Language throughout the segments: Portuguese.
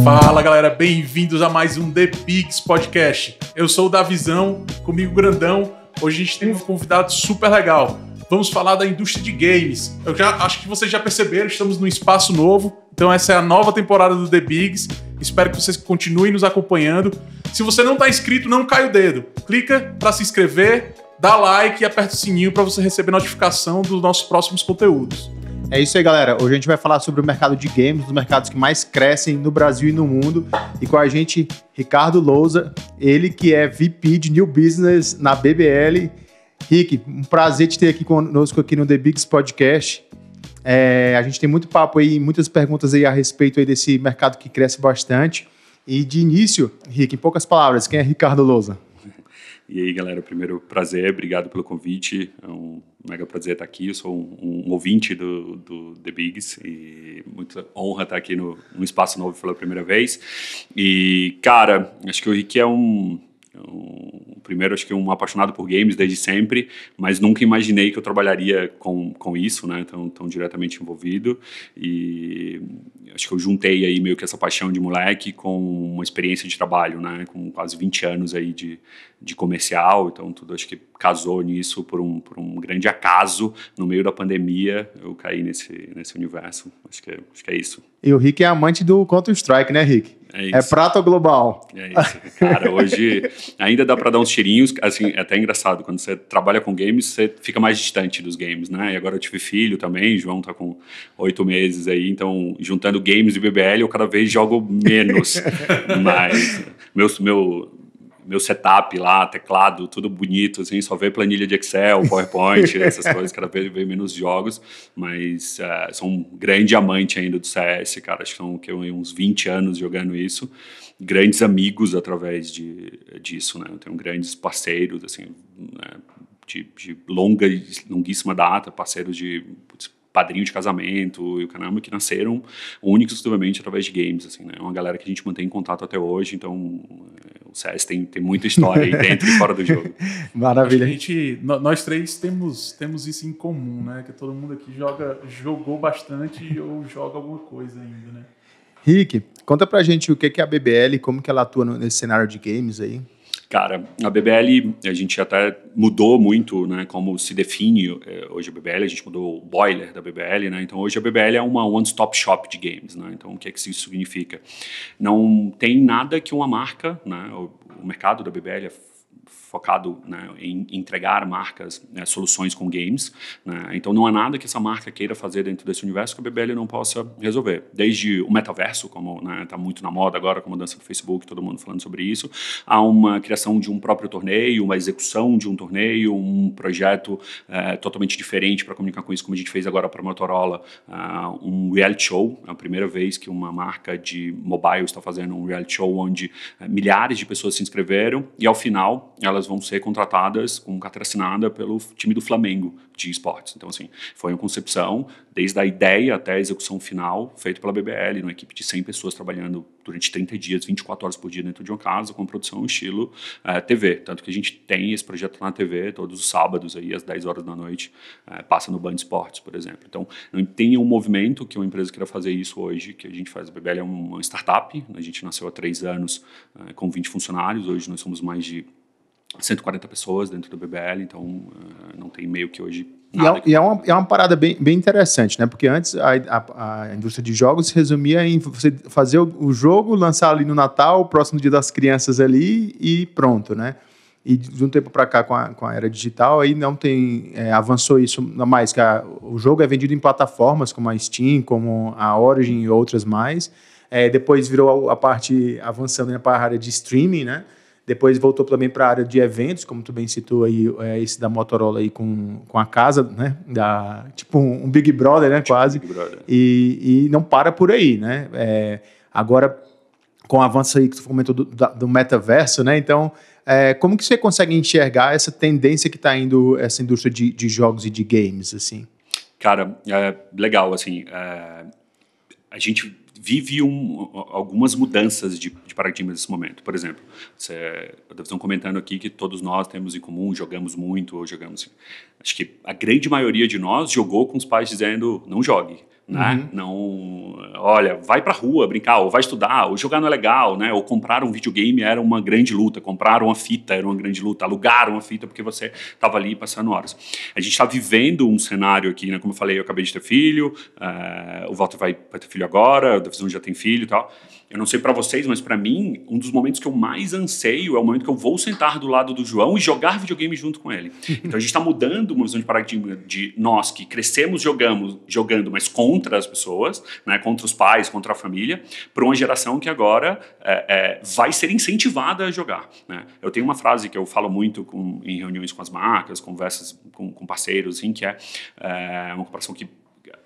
Fala galera, bem-vindos a mais um The Bigs Podcast. Eu sou o Davizão, comigo o Grandão. Hoje a gente tem um convidado super legal. Vamos falar da indústria de games. Eu acho que vocês já perceberam, estamos num espaço novo. Então essa é a nova temporada do The Bigs. Espero que vocês continuem nos acompanhando. Se você não está inscrito, não cai o dedo. Clica para se inscrever, dá like e aperta o sininho para você receber notificação dos nossos próximos conteúdos. É isso aí, galera. Hoje a gente vai falar sobre o mercado de games, dos mercados que mais crescem no Brasil e no mundo. E com a gente, Ricardo Lousa, ele que é VP de New Business na BBL. Rick, um prazer te ter aqui conosco aqui no The Bigs Podcast. A gente tem muito papo aí, muitas perguntas aí a respeito aí desse mercado que cresce bastante. E de início, Rick, em poucas palavras, quem é Ricardo Lousa? E aí, galera, primeiro prazer, obrigado pelo convite, é um mega prazer estar aqui, eu sou um ouvinte do The Bigs e muita honra estar aqui num espaço novo pela primeira vez. E, cara, acho que o Rick é primeiro, acho que um apaixonado por games desde sempre, mas nunca imaginei que eu trabalharia com isso, né, tão diretamente envolvido, e acho que eu juntei aí meio que essa paixão de moleque com uma experiência de trabalho, né, com quase 20 anos aí de comercial, então tudo acho que casou nisso por um grande acaso, no meio da pandemia, eu caí nesse universo, acho que é isso. E o Rick é amante do Counter-Strike, né, Rick? É prata ou global? É isso. Cara, hoje ainda dá pra dar uns tirinhos, assim, é até engraçado, quando você trabalha com games, você fica mais distante dos games, né? E agora eu tive filho também, João tá com 8 meses aí, então juntando games e BBL eu cada vez jogo menos, mas meu setup lá, teclado, tudo bonito, assim, só vê planilha de Excel, PowerPoint, essas coisas, cada vez vê menos jogos, mas sou um grande amante ainda do CS, cara, acho que são uns 20 anos jogando isso, grandes amigos através disso, né, eu tenho grandes parceiros, assim, né, de longuíssima data, parceiros de padrinho de casamento e o caramba, que nasceram únicos exclusivamente através de games, assim, né? É uma galera que a gente mantém em contato até hoje, então o CS tem muita história aí dentro e fora do jogo. Maravilha. Nós três temos isso em comum, né? Que todo mundo aqui jogou bastante ou joga alguma coisa ainda, né? Rick, conta pra gente o que é a BBL, como que ela atua nesse cenário de games aí. Cara, a BBL, a gente até mudou muito, né, como se define hoje a BBL, a gente mudou o boiler da BBL, né, então hoje a BBL é uma one-stop shop de games, né, então o que isso significa? Não tem nada que uma marca, né, o mercado da BBL é focado, né, em entregar marcas, né, soluções com games, né, então não há nada que essa marca queira fazer dentro desse universo que a BBL não possa resolver, desde o metaverso, como está muito na moda agora, com a mudança do Facebook, todo mundo falando sobre isso, há uma criação de um próprio torneio, uma execução de um torneio, um projeto totalmente diferente para comunicar com isso, como a gente fez agora para a Motorola, um reality show, é a primeira vez que uma marca de mobile está fazendo um reality show onde milhares de pessoas se inscreveram e ao final elas vão ser contratadas com carteira assinada pelo time do Flamengo de esportes. Então, assim, foi uma concepção, desde a ideia até a execução final, feita pela BBL, uma equipe de 100 pessoas trabalhando durante 30 dias, 24 horas por dia dentro de uma casa, com produção estilo TV. Tanto que a gente tem esse projeto na TV todos os sábados, aí, às 10 horas da noite, passa no Band Esportes, por exemplo. Então, não tem um movimento que uma empresa queira fazer isso hoje, que a gente faz. A BBL é uma startup, a gente nasceu há 3 anos com 20 funcionários, hoje nós somos mais de 140 pessoas dentro do BBL, então não tem meio que hoje nada. É uma parada bem interessante, né? Porque antes a indústria de jogos se resumia em você fazer o jogo, lançar ali no Natal, próximo dia das crianças ali e pronto, né? E de um tempo para cá, com a era digital, aí não tem, avançou isso mais, que o jogo é vendido em plataformas como a Steam, como a Origin e outras mais. Depois virou a parte avançando para a área de streaming, né? Depois voltou também para a área de eventos, como tu bem citou aí, esse da Motorola aí com a casa, né? Tipo um Big Brother, né? Quase. Big Brother. E não para por aí, né? Agora, com o avanço aí que tu comentou do metaverso, né? Então, como que você consegue enxergar essa tendência que está indo essa indústria de jogos e de games, assim? Cara, legal, assim, a gente vive algumas mudanças de paradigma nesse momento. Por exemplo, estão comentando aqui que todos nós temos em comum, jogamos muito ou jogamos... Acho que a grande maioria de nós jogou com os pais dizendo, não jogue. né? Não, olha, vai pra rua brincar, ou vai estudar, ou jogar não é legal, né? Ou comprar um videogame era uma grande luta, comprar uma fita era uma grande luta, alugar uma fita porque você estava ali passando horas. A gente está vivendo um cenário aqui, né? Como eu falei, eu acabei de ter filho, o Walter vai ter filho agora, o Davizão já tem filho e tal. Eu não sei para vocês, mas para mim, um dos momentos que eu mais anseio é o momento que eu vou sentar do lado do João e jogar videogame junto com ele. Então a gente está mudando uma visão de paradigma de nós que crescemos jogando, mas contra as pessoas, né, contra os pais, contra a família, para uma geração que agora vai ser incentivada a jogar. Né? Eu tenho uma frase que eu falo muito em reuniões com as marcas, conversas com parceiros, assim, que é uma comparação que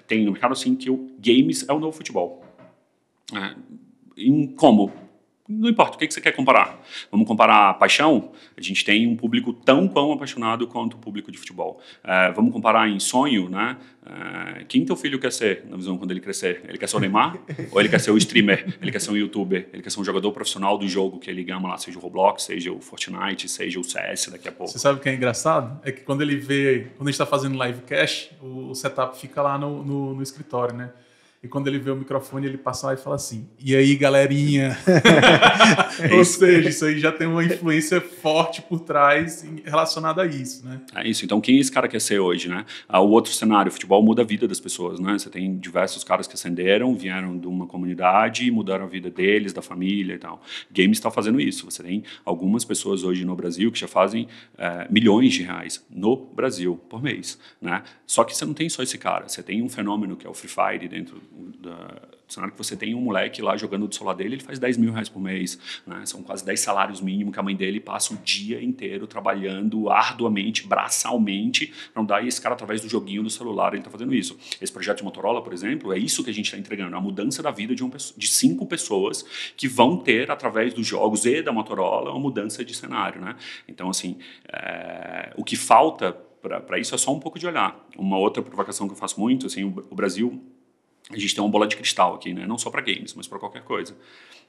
tem no mercado assim, que o games é o novo futebol. Em como? Não importa, o que você quer comparar? Vamos comparar paixão? A gente tem um público tão apaixonado quanto o público de futebol. Vamos comparar em sonho, né? Quem teu filho quer ser, na visão, quando ele crescer? Ele quer ser o Neymar? Ou ele quer ser o streamer? Ele quer ser um youtuber? Ele quer ser um jogador profissional do jogo que ele gama lá, seja o Roblox, seja o Fortnite, seja o CS daqui a pouco. Você sabe o que é engraçado? É que quando a gente está fazendo livecast, o setup fica lá no escritório, né? E quando ele vê o microfone, ele passa lá e fala assim: e aí, galerinha? Ou seja, isso aí já tem uma influência forte por trás relacionada a isso, né? É isso. Então, quem esse cara quer ser hoje, né? O outro cenário, o futebol muda a vida das pessoas, né? Você tem diversos caras que ascenderam, vieram de uma comunidade, mudaram a vida deles, da família e tal. Games está fazendo isso. Você tem algumas pessoas hoje no Brasil que já fazem milhões de reais no Brasil por mês, né? Só que você não tem só esse cara. Você tem um fenômeno que é o Free Fire dentro do cenário, que você tem um moleque lá jogando do celular dele, ele faz 10 mil reais por mês, né? São quase 10 salários mínimos que a mãe dele passa o dia inteiro trabalhando arduamente, braçalmente, para dar, e esse cara, através do joguinho do celular, ele está fazendo isso. Esse projeto de Motorola, por exemplo, é isso que a gente está entregando, a mudança da vida de 5 pessoas que vão ter, através dos jogos e da Motorola, uma mudança de cenário, né? Então, assim, o que falta para isso é só um pouco de olhar. Uma outra provocação que eu faço muito, assim, o Brasil, a gente tem uma bola de cristal aqui, né? Não só para games, mas para qualquer coisa.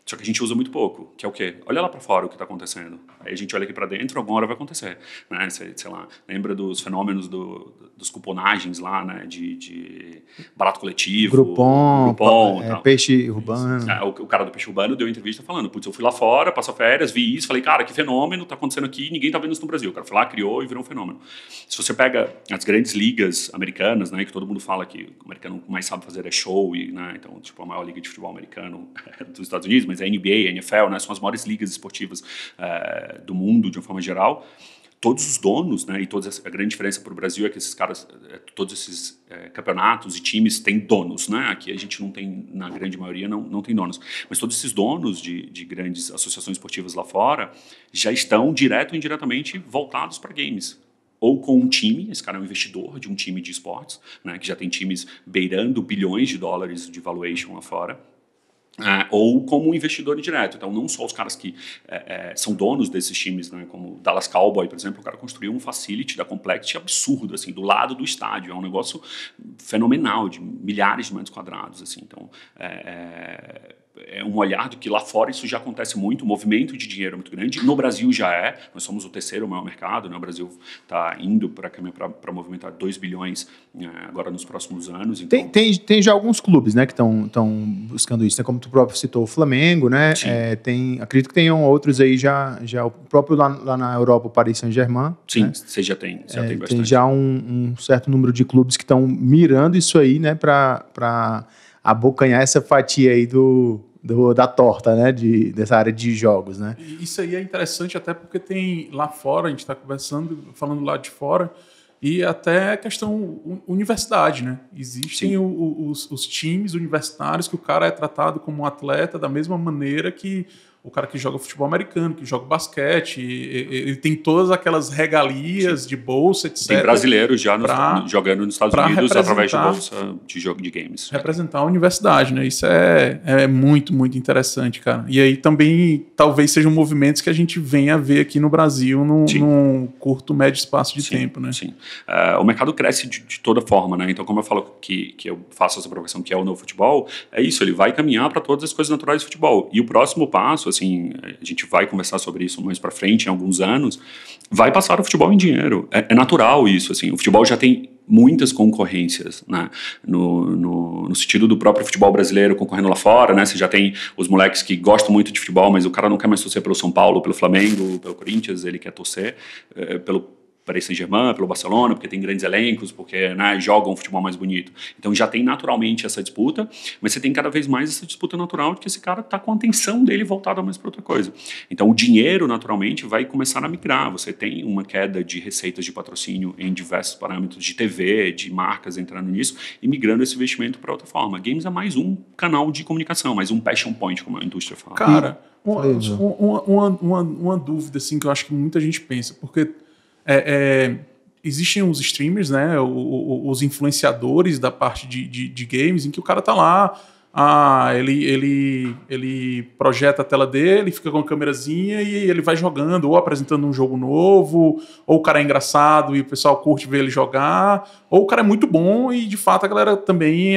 Só que a gente usa muito pouco, que é o quê? Olha lá para fora o que está acontecendo. Aí a gente olha aqui para dentro, alguma hora vai acontecer. Né? Sei lá, lembra dos fenômenos dos cuponagens lá, né? De barato coletivo. Groupon peixe urbano. O cara do peixe urbano deu entrevista falando, putz, eu fui lá fora, passou férias, vi isso, falei, cara, que fenômeno está acontecendo aqui, ninguém está vendo isso no Brasil. O cara foi lá, criou e virou um fenômeno. Se você pega as grandes ligas americanas, né? Que todo mundo fala que o americano mais sabe fazer é show, né? Então, tipo, a maior liga de futebol americano dos Estados Unidos, mas a NBA, a NFL, né, são as maiores ligas esportivas do mundo, de uma forma geral. Todos os donos, né, e a grande diferença para o Brasil é que esses caras, todos esses campeonatos e times têm donos, né? Aqui a gente não tem, na grande maioria, não tem donos. Mas todos esses donos de grandes associações esportivas lá fora já estão, direto ou indiretamente, voltados para games. Ou com um time, esse cara é um investidor de um time de esportes, né, que já tem times beirando bilhões de dólares de valuation lá fora. Ou como um investidor direto. Então, não só os caras que são donos desses times, né, como o Dallas Cowboy, por exemplo, o cara construiu um facility da Complexity absurdo, assim, do lado do estádio. É um negócio fenomenal, de milhares de metros quadrados. Assim. Então, é um olhar do que lá fora isso já acontece muito, o movimento de dinheiro é muito grande. No Brasil já nós somos o terceiro maior mercado, né? O Brasil está indo para movimentar 2 bilhões agora nos próximos anos. Então... Tem já alguns clubes, né, que estão buscando isso, né? Como tu próprio citou, o Flamengo, né? Acredito que tenham outros aí já o próprio lá na Europa, o Paris Saint-Germain. Sim, né? Você já tem bastante. Tem já um certo número de clubes que estão mirando isso aí, né, para abocanhar essa fatia aí da torta, né, dessa área de jogos, né? E isso aí é interessante até porque tem lá fora, a gente está falando lá de fora, e até questão universidade, né? Existem os times universitários que o cara é tratado como um atleta da mesma maneira que o cara que joga futebol americano, que joga basquete, ele tem todas aquelas regalias de bolsa, etc. Tem brasileiros já jogando nos Estados Unidos através de bolsa de jogo de games. Representar a universidade, né? Isso é muito, muito interessante, cara. E aí também talvez sejam movimentos que a gente venha a ver aqui no Brasil num curto, médio espaço de tempo, né? Sim. O mercado cresce de toda forma, né? Então, como eu falo que eu faço essa provocação que é o novo futebol, é isso, ele vai caminhar para todas as coisas naturais do futebol. E o próximo passo, assim, a gente vai conversar sobre isso mais para frente, em alguns anos, vai passar o futebol em dinheiro. É natural isso, assim. O futebol já tem muitas concorrências, né? No sentido do próprio futebol brasileiro concorrendo lá fora, né? Você já tem os moleques que gostam muito de futebol, mas o cara não quer mais torcer pelo São Paulo, pelo Flamengo, pelo Corinthians, ele quer torcer pelo Paris Saint-Germain, pelo Barcelona, porque tem grandes elencos, porque, né, jogam um futebol mais bonito. Então já tem naturalmente essa disputa, mas você tem cada vez mais essa disputa natural de que esse cara está com a atenção dele voltada mais para outra coisa. Então o dinheiro naturalmente vai começar a migrar. Você tem uma queda de receitas de patrocínio em diversos parâmetros de TV, de marcas entrando nisso e migrando esse investimento para outra forma. Games é mais um canal de comunicação, mais um passion point, como a indústria fala. Cara, uma dúvida assim que eu acho que muita gente pensa, porque existem os streamers, né, os influenciadores da parte de games, em que o cara tá lá, ele projeta a tela dele, fica com a câmerazinha e ele vai jogando, ou apresentando um jogo novo, ou o cara é engraçado e o pessoal curte ver ele jogar, ou o cara é muito bom e de fato a galera também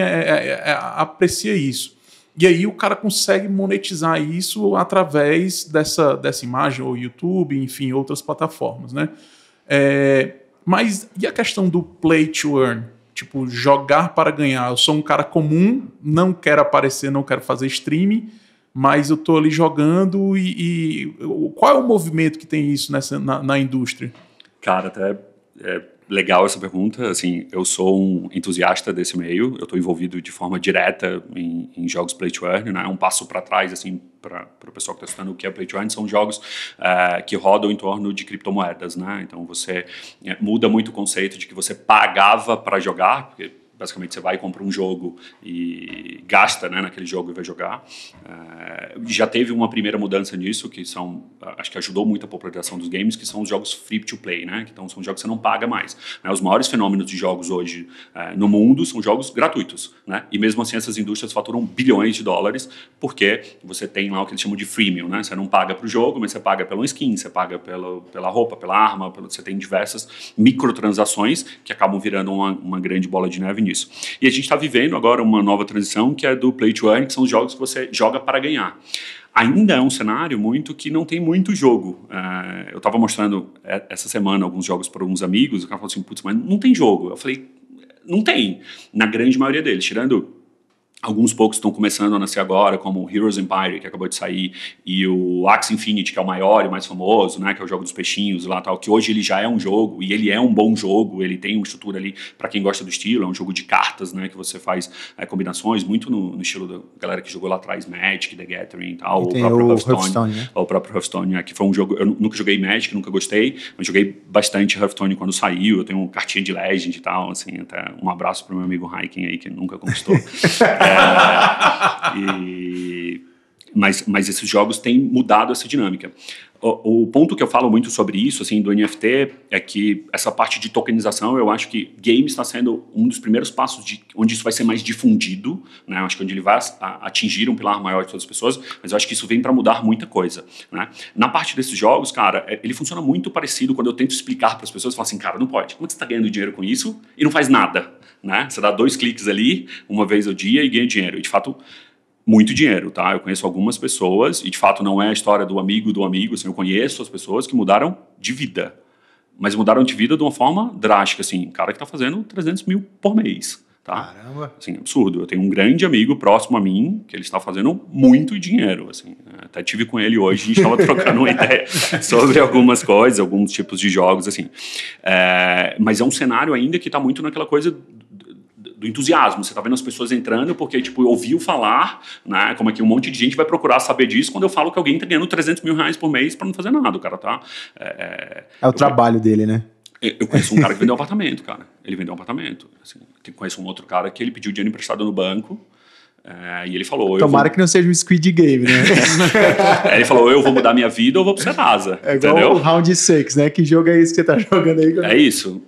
aprecia isso. E aí o cara consegue monetizar isso através dessa imagem, ou YouTube, enfim, outras plataformas, né? Mas e a questão do play to earn? Tipo, jogar para ganhar. Eu sou um cara comum, não quero aparecer, não quero fazer streaming, mas eu tô ali jogando e qual é o movimento que tem isso na indústria? Cara, até legal essa pergunta. Assim, eu sou um entusiasta desse meio, eu estou envolvido de forma direta em jogos play to earn, né? Um passo para trás, assim, para o pessoal que está estudando o que é play to earn, são jogos que rodam em torno de criptomoedas, né? Então você muda muito o conceito de que você pagava para jogar, porque basicamente você vai e compra um jogo e gasta, né, naquele jogo e vai jogar. Já teve uma primeira mudança nisso, que acho que ajudou muito a popularização dos games, que são os jogos free to play, né? Então são jogos que você não paga mais. Os maiores fenômenos de jogos hoje no mundo são jogos gratuitos, né? E mesmo assim essas indústrias faturam bilhões de dólares, porque você tem lá o que eles chamam de freemium, né? Você não paga para o jogo, mas você paga pela skin, você paga pela roupa, pela arma, você tem diversas microtransações que acabam virando uma grande bola de neve nisso. E a gente está vivendo agora uma nova transição que é do play to earn, que são os jogos que você joga para ganhar. Ainda é um cenário que não tem muito jogo. Eu estava mostrando essa semana alguns jogos para alguns amigos, o cara falou assim, putz, mas não tem jogo. Eu falei, não tem, na grande maioria deles, tirando alguns poucos estão começando a nascer agora, como o Heroes Empire, que acabou de sair, e o Axie Infinity, que é o maior e mais famoso, né, que é o jogo dos peixinhos lá, tal, que hoje ele já é um jogo, e ele é um bom jogo, ele tem uma estrutura ali, para quem gosta do estilo, é um jogo de cartas, né, que você faz combinações, muito no estilo da galera que jogou lá atrás, Magic, The Gathering e tal, o próprio Hearthstone, né? O próprio Hearthstone, que foi um jogo, eu nunca joguei Magic, nunca gostei, mas joguei bastante Hearthstone quando saiu, eu tenho uma cartinha de Legend e tal, assim, até um abraço pro meu amigo Hiking aí, que nunca conquistou. Mas esses jogos têm mudado essa dinâmica. O ponto que eu falo muito sobre isso, assim, do NFT, é que essa parte de tokenização, eu acho que games está sendo um dos primeiros passos onde isso vai ser mais difundido, né? Eu acho que onde ele vai atingir um pilar maior de todas as pessoas, mas eu acho que isso vem para mudar muita coisa, né? Na parte desses jogos, cara, ele funciona muito parecido quando eu tento explicar para as pessoas, eu falo assim, cara, não pode. Como é que você está ganhando dinheiro com isso e não faz nada, né? Você dá 2 cliques ali, uma vez ao dia e ganha dinheiro. E, de fato, muito dinheiro, tá? Eu conheço algumas pessoas, e de fato não é a história do amigo, assim, eu conheço as pessoas que mudaram de vida, mas mudaram de vida de uma forma drástica, assim, cara que tá fazendo 300 mil por mês, tá? Caramba! Assim, absurdo. Eu tenho um grande amigo próximo a mim, que ele está fazendo muito dinheiro, assim, até tive com ele hoje, a gente estava trocando uma ideia sobre algumas coisas, alguns tipos de jogos, assim, mas é um cenário ainda que tá muito naquela coisa do entusiasmo. Você tá vendo as pessoas entrando porque, tipo, ouviu falar, né? Como é que um monte de gente vai procurar saber disso quando eu falo que alguém tá ganhando 300 mil reais por mês para não fazer nada. O cara tá... É o trabalho dele, né? Eu conheço um cara que vendeu um apartamento, cara. Ele vendeu um apartamento. Assim, conheço um outro cara que ele pediu dinheiro emprestado no banco. E ele falou... Tomara que não seja um Squid Game, né? Ele falou, eu vou mudar minha vida ou vou pro Serasa. É igual entendeu? O Round 6, né? Que jogo é esse que você tá jogando aí? É isso.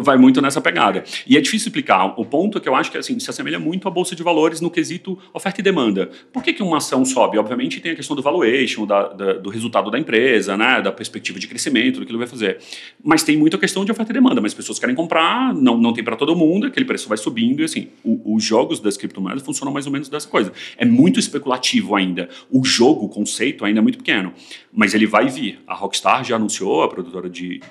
Vai muito nessa pegada. E é difícil explicar. O ponto é que eu acho que assim, se assemelha muito à Bolsa de Valores no quesito oferta e demanda. Por que uma ação sobe? Obviamente tem a questão do valuation, do resultado da empresa, né? Da perspectiva de crescimento, do que ele vai fazer. Mas tem muito a questão de oferta e demanda. Mas pessoas querem comprar, não tem para todo mundo, aquele preço vai subindo. E assim, os jogos das criptomoedas funcionam mais ou menos dessa coisa. É muito especulativo ainda. O jogo, o conceito ainda é muito pequeno. Mas ele vai vir. A Rockstar já anunciou, a produtora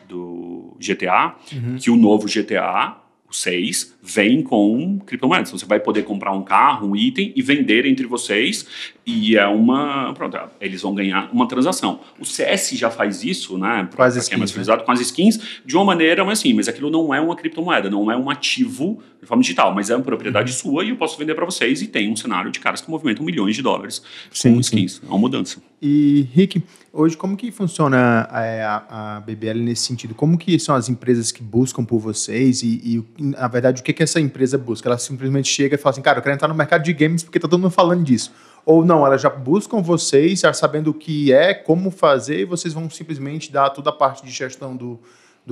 do GTA, que o novo GTA, O 6 vem com criptomoedas. Então, você vai poder comprar um carro, um item e vender entre vocês. E pronto, eles vão ganhar uma transação. O CS já faz isso, né? Para quem é mais utilizado, com as skins, de uma maneira, mas aquilo não é uma criptomoeda, não é um ativo de forma digital, mas é uma propriedade sua e eu posso vender para vocês. E tem um cenário de caras que movimentam milhões de dólares com skins. É uma mudança. E, Rick, hoje como que funciona a BBL nesse sentido? Como que são as empresas que buscam por vocês e na verdade, o que essa empresa busca? Ela simplesmente chega e fala assim, cara, eu quero entrar no mercado de games porque tá todo mundo falando disso. Ou não, elas já buscam vocês, já sabendo o que é, como fazer, e vocês vão simplesmente dar toda a parte de gestão do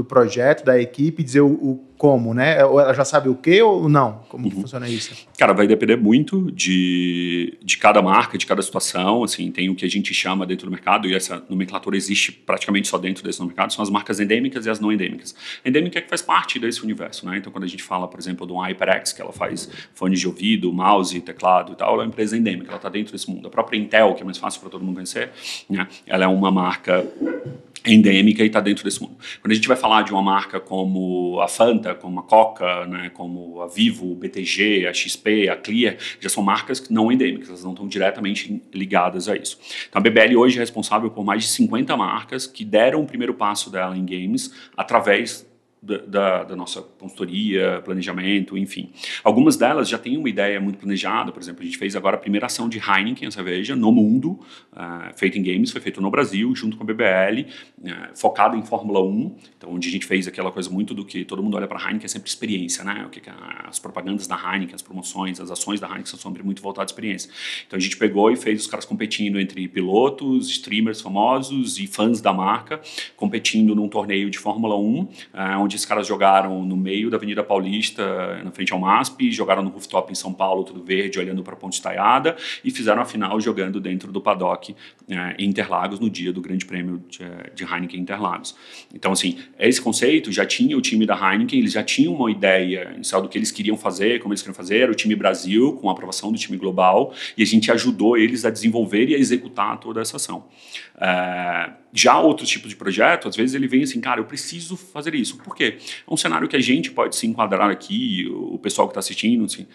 projeto, da equipe, dizer o como, né? Ou ela já sabe o que ou não? Como que funciona isso? Cara, vai depender muito de cada marca, de cada situação. Assim, tem o que a gente chama dentro do mercado, e essa nomenclatura existe praticamente só dentro desse mercado, são as marcas endêmicas e as não endêmicas. Endêmica é que faz parte desse universo, né? Então, quando a gente fala, por exemplo, do HyperX, que ela faz fones de ouvido, mouse, teclado e tal, ela é uma empresa endêmica, ela está dentro desse mundo. A própria Intel, que é mais fácil para todo mundo conhecer, né? Ela é uma marca endêmica e está dentro desse mundo. Quando a gente vai falar de uma marca como a Fanta, como a Coca, né, como a Vivo, o BTG, a XP, a Clear, já são marcas não endêmicas, elas não estão diretamente ligadas a isso. Então a BBL hoje é responsável por mais de 50 marcas que deram o primeiro passo dela em games através da nossa consultoria, planejamento, enfim. Algumas delas já têm uma ideia muito planejada. Por exemplo, a gente fez agora a primeira ação de Heineken, a cerveja, no mundo, feita em games, foi feito no Brasil, junto com a BBL, focada em Fórmula 1, então, onde a gente fez aquela coisa muito do que todo mundo olha para a Heineken, é sempre experiência, né? O que as propagandas da Heineken, as promoções, as ações da Heineken são sempre muito voltadas à experiência. Então, a gente pegou e fez os caras competindo entre pilotos, streamers famosos e fãs da marca, competindo num torneio de Fórmula 1, onde esses caras jogaram no meio da Avenida Paulista, na frente ao MASP, jogaram no rooftop em São Paulo, tudo verde, olhando para a Ponte Estaiada, e fizeram a final jogando dentro do paddock em Interlagos, no dia do Grande Prêmio de Heineken Interlagos. Então, assim, esse conceito já tinha o time da Heineken, eles já tinham uma ideia inicial do que eles queriam fazer, como eles queriam fazer, era o time Brasil, com a aprovação do time global, e a gente ajudou eles a desenvolver e a executar toda essa ação. Já outros tipos de projeto, às vezes ele vem assim, cara, eu preciso fazer isso. Por quê? É um cenário que a gente pode se enquadrar aqui, o pessoal que está assistindo, assim,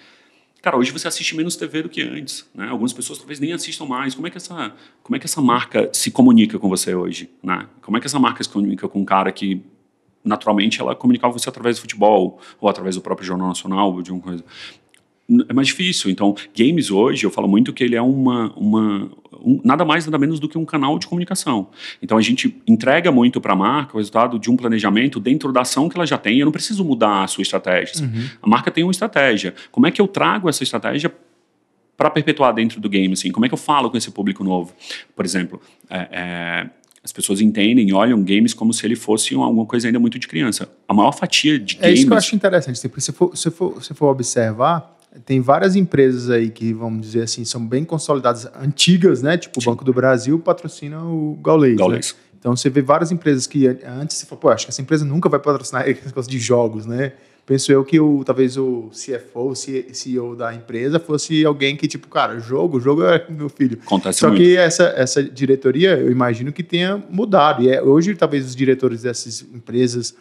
cara, hoje você assiste menos TV do que antes, né? Algumas pessoas talvez nem assistam mais. Como é que essa marca se comunica com você hoje, né? Como é que essa marca se comunica com um cara que naturalmente ela comunicava com você através do futebol ou através do próprio Jornal Nacional ou de uma coisa? É mais difícil. Então, games hoje, eu falo muito que ele é nada mais, nada menos do que um canal de comunicação. Então, a gente entrega muito para a marca o resultado de um planejamento dentro da ação que ela já tem. Eu não preciso mudar a sua estratégia. A marca tem uma estratégia. Como é que eu trago essa estratégia para perpetuar dentro do game? Assim? Como é que eu falo com esse público novo? Por exemplo, as pessoas entendem e olham games como se ele fosse alguma coisa ainda muito de criança. A maior fatia de games... É isso que eu acho interessante. Se for observar, tem várias empresas aí que, vamos dizer assim, são bem consolidadas, antigas, né? Tipo o Banco do Brasil patrocina o Gaules. Né? Então você vê várias empresas que antes você fala, pô, acho que essa empresa nunca vai patrocinar esse negócio de jogos, né? Penso eu que talvez o CFO, o CEO da empresa fosse alguém que, tipo, cara, jogo é meu filho. Acontece Só muito. que essa diretoria, eu imagino que tenha mudado. E hoje, talvez, os diretores dessas empresas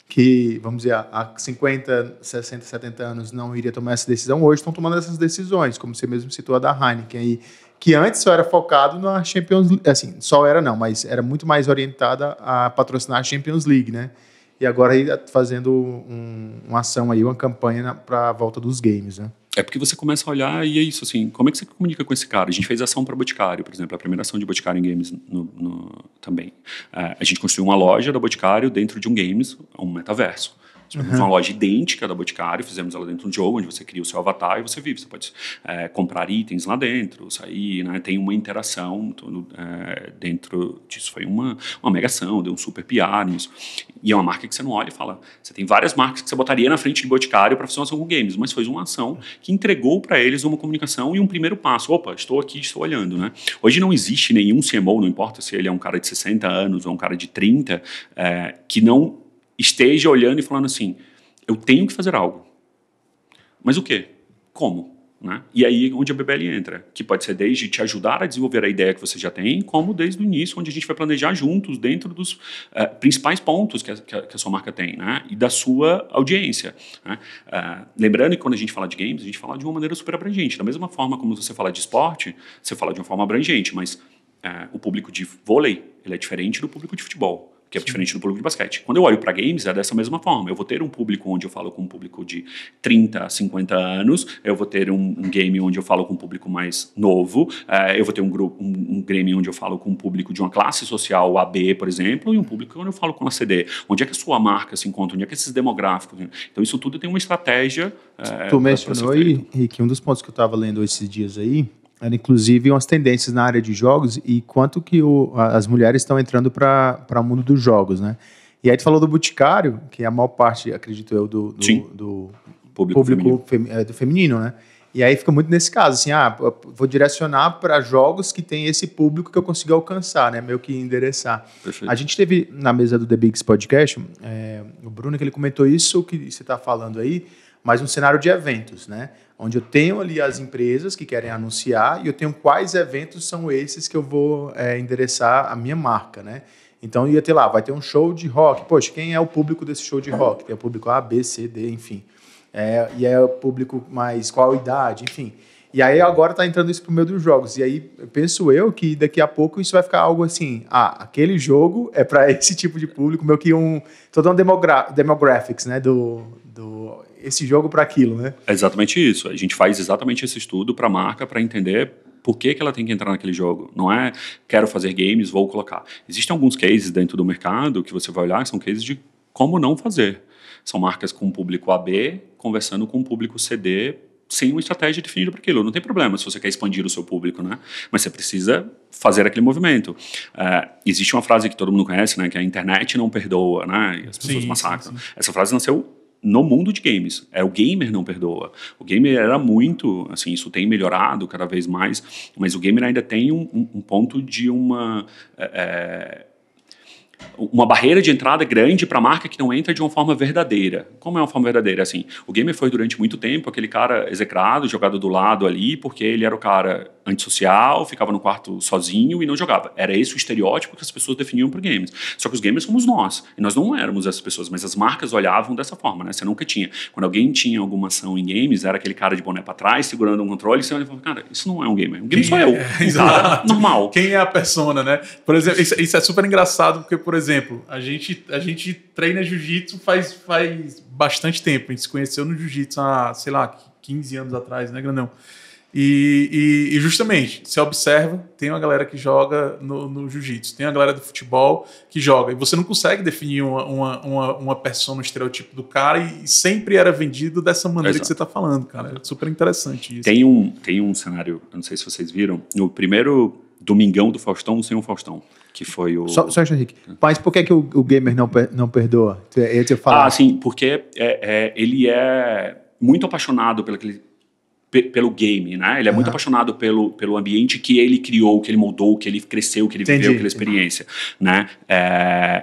que, vamos dizer, há 50, 60, 70 anos não iria tomar essa decisão, hoje estão tomando essas decisões, como você mesmo citou a da Heineken aí, que antes só era focado na Champions League, assim, só era não, mas era muito mais orientada a patrocinar a Champions League, né? E agora aí fazendo uma ação aí, uma campanha para a volta dos games, né? É porque você começa a olhar e é isso, assim, como é que você comunica com esse cara? A gente fez ação para Boticário, por exemplo, a primeira ação de Boticário em games também. A gente construiu uma loja da Boticário dentro de um games, um metaverso. Tivemos uma loja idêntica da Boticário, fizemos ela dentro de um jogo, onde você cria o seu avatar e você vive. Você pode comprar itens lá dentro, sair, né? Tem uma interação dentro disso. Foi uma mega ação, deu um super PR nisso. E é uma marca que você não olha e fala... Você tem várias marcas que você botaria na frente de Boticário para fazer uma ação com games, mas foi uma ação que entregou para eles uma comunicação e um primeiro passo. Opa, estou aqui, estou olhando, né? Hoje não existe nenhum CMO, não importa se ele é um cara de 60 anos ou um cara de 30, que não esteja olhando e falando assim, eu tenho que fazer algo. Mas o quê? Como? né? E aí onde a BBL entra, que pode ser desde te ajudar a desenvolver a ideia que você já tem, como desde o início, onde a gente vai planejar juntos dentro dos principais pontos que a sua marca tem, né? E da sua audiência, né? Lembrando que quando a gente fala de games, a gente fala de uma maneira super abrangente. Da mesma forma como você fala de esporte, você fala de uma forma abrangente, mas o público de vôlei ele é diferente do público de futebol, que é diferente do público de basquete. Quando eu olho para games, é dessa mesma forma. Eu vou ter um público onde eu falo com um público de 30, 50 anos, eu vou ter um game onde eu falo com um público mais novo, eu vou ter um game onde eu falo com um público de uma classe social AB, por exemplo, e um público onde eu falo com a CD. Onde é que a sua marca se encontra? Onde é que esses demográficos... Então, isso tudo tem uma estratégia... Tu mencionou aí, Rick, um dos pontos que eu estava lendo esses dias aí, era inclusive umas tendências na área de jogos e quanto que as mulheres estão entrando para o mundo dos jogos, né? E aí tu falou do Boticário, que é a maior parte, acredito eu, do público do feminino, né? E aí fica muito nesse caso, assim, vou direcionar para jogos que tem esse público que eu consigo alcançar, né? Meio que endereçar. Perfeito. A gente teve na mesa do The Bigs Podcast, o Bruno, que ele comentou isso que você está falando aí, mas um cenário de eventos, né? Onde eu tenho ali as empresas que querem anunciar e eu tenho quais eventos são esses que eu vou endereçar a minha marca, né? Então, ia ter lá, vai ter um show de rock. Poxa, quem é o público desse show de rock? Tem o público A, B, C, D, enfim. E é o público mais qual idade, enfim. E aí agora está entrando isso para o meio dos jogos. E aí penso eu que daqui a pouco isso vai ficar algo assim, aquele jogo é para esse tipo de público, meio que todo um demographics, né, esse jogo para aquilo, né? É exatamente isso. A gente faz exatamente esse estudo para a marca, para entender por que ela tem que entrar naquele jogo. Não é, quero fazer games, vou colocar. Existem alguns cases dentro do mercado que você vai olhar, que são cases de como não fazer. São marcas com público AB conversando com público CD sem uma estratégia definida para aquilo. Não tem problema se você quer expandir o seu público, né? Mas você precisa fazer aquele movimento. Existe uma frase que todo mundo conhece, né? Que a internet não perdoa, né? E as pessoas massacram. Sim. Essa frase nasceu no mundo de games. O gamer não perdoa. O gamer era muito, assim, isso tem melhorado cada vez mais, mas o gamer ainda tem um ponto de uma barreira de entrada grande para a marca que não entra de uma forma verdadeira. Como é uma forma verdadeira? Assim, o gamer foi durante muito tempo aquele cara execrado, jogado do lado ali, porque ele era o cara antissocial, ficava no quarto sozinho e não jogava. Era esse o estereótipo que as pessoas definiam para games. Só que os gamers somos nós. E nós não éramos essas pessoas, mas as marcas olhavam dessa forma, né? Você nunca tinha. Quando alguém tinha alguma ação em games, era aquele cara de boné para trás, segurando um controle, e você olha e fala, cara, isso não é um gamer. Um gamer sou eu. Um cara normal. Quem é a persona, né? Por exemplo, isso é super engraçado, porque, por exemplo, a gente treina jiu-jitsu faz bastante tempo. A gente se conheceu no jiu-jitsu há, sei lá, 15 anos atrás, né, Grandão? E justamente, você observa, tem uma galera que joga no jiu-jitsu, tem a galera do futebol que joga, e você não consegue definir uma persona, um estereotipo do cara, e sempre era vendido dessa maneira. Exato. Que você está falando, cara. É super interessante isso. Tem um cenário, eu não sei se vocês viram, no primeiro Domingão do Faustão sem o Faustão, que foi o... Só Henrique, mas por que o gamer não perdoa? Eu te falar. Sim, porque ele é muito apaixonado pelo game, né? Ele é muito apaixonado pelo ambiente que ele criou, que ele moldou, que ele cresceu, que ele viveu, aquela experiência, né?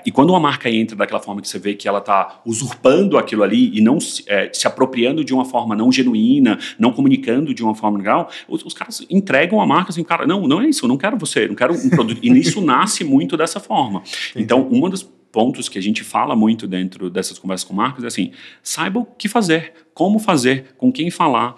E quando uma marca entra daquela forma que você vê que ela está usurpando aquilo ali e não se apropriando de uma forma não genuína, não comunicando de uma forma legal, os caras entregam a marca assim, cara, não é isso, eu não quero você, não quero um produto. E isso nasce muito dessa forma. Então, um dos pontos que a gente fala muito dentro dessas conversas com marcas é assim, saiba o que fazer, como fazer, com quem falar,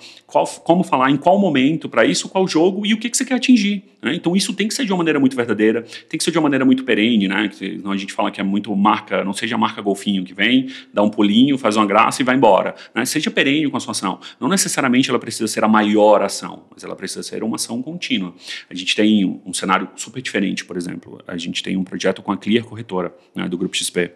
como falar, em qual momento, para isso, qual jogo e o que você quer atingir. Né? Então isso tem que ser de uma maneira muito verdadeira, tem que ser de uma maneira muito perene, né? A gente fala que é muito marca, não seja a marca golfinho que vem, dá um pulinho, faz uma graça e vai embora. Né? Seja perene com a sua ação. Não necessariamente ela precisa ser a maior ação, mas ela precisa ser uma ação contínua. A gente tem um cenário super diferente, por exemplo. A gente tem um projeto com a Clear Corretora, né, do Grupo XP.